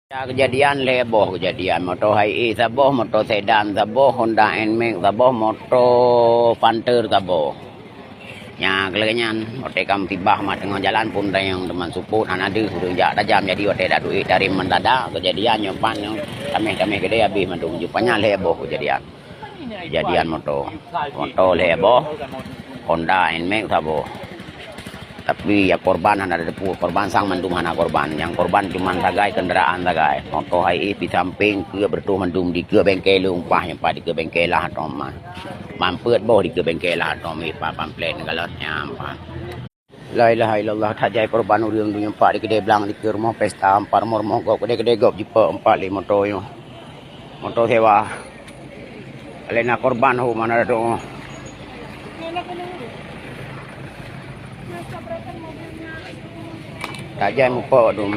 Kejadian heboh, kejadian motor HI saboh, motor sedan saboh, Honda NMAX saboh, motor Panther saboh. Nya kelegenyan ote kam tibah mah tengah jalan pun yang teman suput anak ada sudah jak tajam jadi ote dak duit dari mendadak kejadian nyopan yang tameh gede habis mandung jupanya heboh kejadian motor heboh Honda NMAX saboh. Tapi ya korban ada korban sang mendum anak korban. Yang korban cuma tagai kendaraan tagai. Motor HI di samping ke bertuh mendum di ke bengkel umpah yang pada ke bengkel lah toma. Mampet boh di ke bengkel lah toma pa pamflet kalau nyampa. La ilaha illallah tajai korban urang dunia empat di kedai belang di ke rumah pesta ampar mormoh gop kedai gop jipa empat li motor yo. Motor sewa. Alena korban ho mana do. Tajam muka dum.